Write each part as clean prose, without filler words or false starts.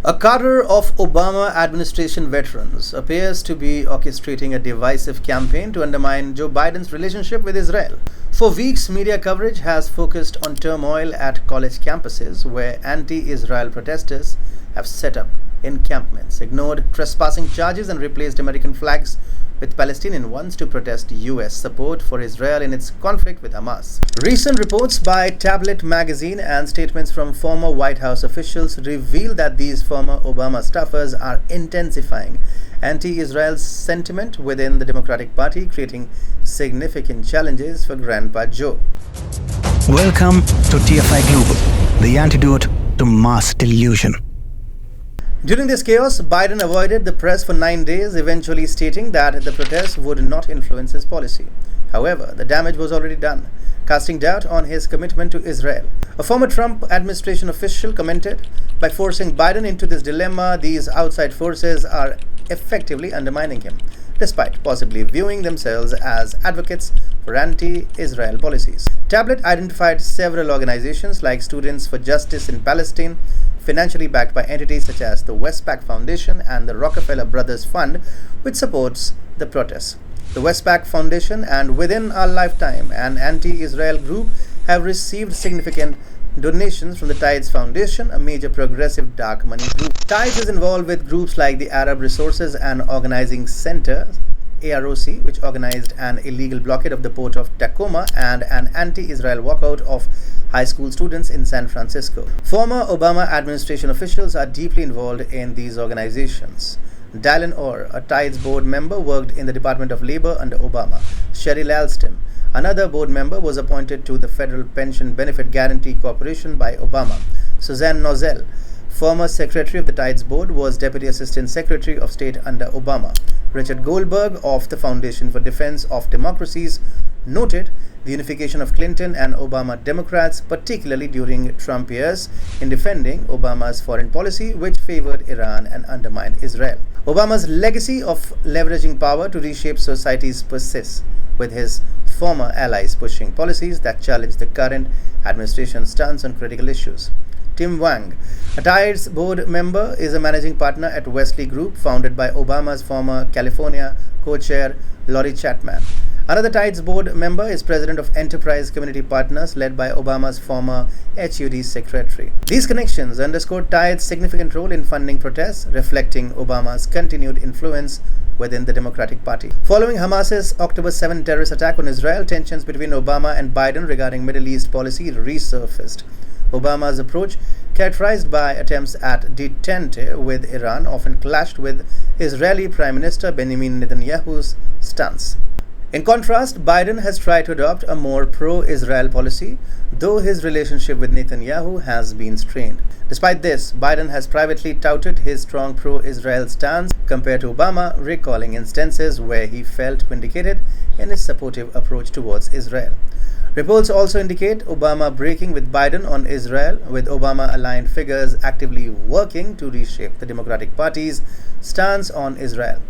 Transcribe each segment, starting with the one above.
A cadre of Obama administration veterans appears to be orchestrating a divisive campaign to undermine Joe Biden's relationship with Israel. For weeks, media coverage has focused on turmoil at college campuses where anti-Israel protesters have set up encampments, ignored trespassing charges, and replaced American flags with Palestinian ones to protest U.S. support for Israel in its conflict with Hamas. Recent reports by Tablet magazine and statements from former White House officials reveal that these former Obama staffers are intensifying anti-Israel sentiment within the Democratic Party, creating significant challenges for Grandpa Joe. Welcome to TFI Global, the antidote to mass delusion. During this chaos, Biden avoided the press for 9 days, eventually stating that the protests would not influence his policy. However, the damage was already done, casting doubt on his commitment to Israel. A former Trump administration official commented, "By forcing Biden into this dilemma, these outside forces are effectively undermining him, despite possibly viewing themselves as advocates for anti-Israel policies." Tablet identified several organizations like Students for Justice in Palestine, financially backed by entities such as the Westpac Foundation and the Rockefeller Brothers Fund, which supports the protests. The Westpac Foundation and Within Our Lifetime, an anti-Israel group, have received significant donations from the Tides Foundation, a major progressive dark money group. Tides is involved with groups like the Arab Resources and Organizing Center, AROC, which organized an illegal blockade of the port of Tacoma and an anti-Israel walkout of high school students in San Francisco. Former Obama administration officials are deeply involved in these organizations. Dylan Orr, a Tides board member, worked in the Department of Labor under Obama. Cheryl Alston, another board member, was appointed to the Federal Pension Benefit Guarantee Corporation by Obama. Suzanne Nozzell, former secretary of the Tides board, was Deputy Assistant Secretary of State under Obama. Richard Goldberg of the Foundation for Defense of Democracies noted the unification of Clinton and Obama Democrats, particularly during Trump years, in defending Obama's foreign policy, which favored Iran and undermined Israel. Obama's legacy of leveraging power to reshape societies persists, with his former allies pushing policies that challenge the current administration's stance on critical issues. Tim Wang, a Tides board member, is a managing partner at Wesley Group, founded by Obama's former California co-chair Lori Chapman. Another Tides board member is president of Enterprise Community Partners, led by Obama's former HUD secretary. These connections underscore Tides' significant role in funding protests, reflecting Obama's continued influence within the Democratic Party. Following Hamas's October 7 terrorist attack on Israel, tensions between Obama and Biden regarding Middle East policy resurfaced. Obama's approach, characterized by attempts at detente with Iran, often clashed with Israeli Prime Minister Benjamin Netanyahu's stance. In contrast, Biden has tried to adopt a more pro-Israel policy, though his relationship with Netanyahu has been strained. Despite this, Biden has privately touted his strong pro-Israel stance compared to Obama, recalling instances where he felt vindicated in his supportive approach towards Israel. Reports also indicate Obama breaking with Biden on Israel, with Obama-aligned figures actively working to reshape the Democratic Party's stance on Israel.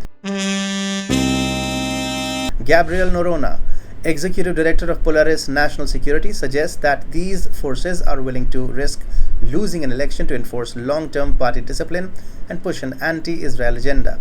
Gabriel Noronha, executive director of Polaris National Security, suggests that these forces are willing to risk losing an election to enforce long-term party discipline and push an anti-Israel agenda.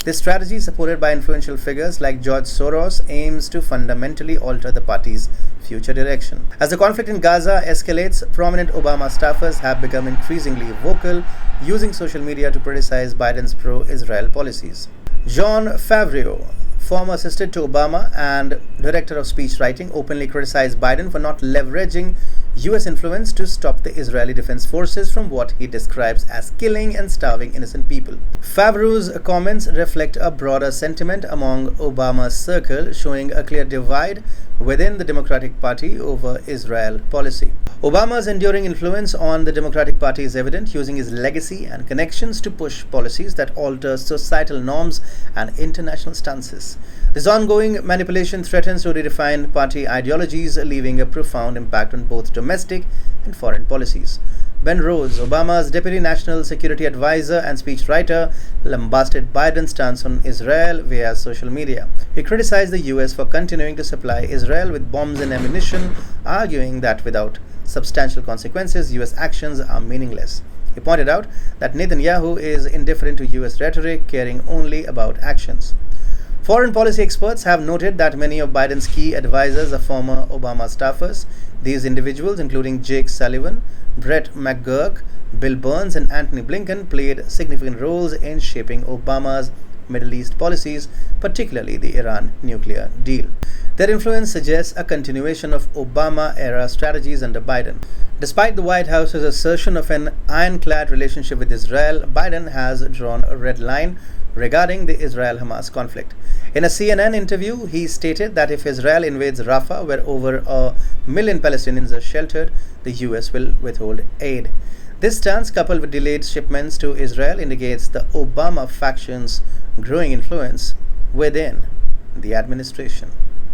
This strategy, supported by influential figures like George Soros, aims to fundamentally alter the party's future direction. As the conflict in Gaza escalates, prominent Obama staffers have become increasingly vocal, using social media to criticize Biden's pro-Israel policies. Jon Favreau, former assistant to Obama and director of speech writing, openly criticized Biden for not leveraging U.S. influence to stop the Israeli Defense Forces from what he describes as killing and starving innocent people. Favreau's comments reflect a broader sentiment among Obama's circle, showing a clear divide within the Democratic Party over Israel policy. Obama's enduring influence on the Democratic Party is evident, using his legacy and connections to push policies that alter societal norms and international stances. This ongoing manipulation threatens to redefine party ideologies, leaving a profound impact on both domestic and foreign policies. Ben Rhodes, Obama's Deputy National Security Advisor and speechwriter, lambasted Biden's stance on Israel via social media. He criticized the U.S. for continuing to supply Israel with bombs and ammunition, arguing that without substantial consequences, U.S. actions are meaningless. He pointed out that Netanyahu is indifferent to US rhetoric, caring only about actions. Foreign policy experts have noted that many of Biden's key advisors are former Obama staffers. These individuals, including Jake Sullivan, Brett McGurk, Bill Burns, and Antony Blinken, played significant roles in shaping Obama's Middle East policies, particularly the Iran nuclear deal. Their influence suggests a continuation of Obama-era strategies under Biden. Despite the White House's assertion of an ironclad relationship with Israel, Biden has drawn a red line regarding the Israel-Hamas conflict. In a CNN interview, he stated that if Israel invades Rafah, where over 1 million Palestinians are sheltered, the US will withhold aid. This stance, coupled with delayed shipments to Israel, indicates the Obama faction's growing influence within the administration.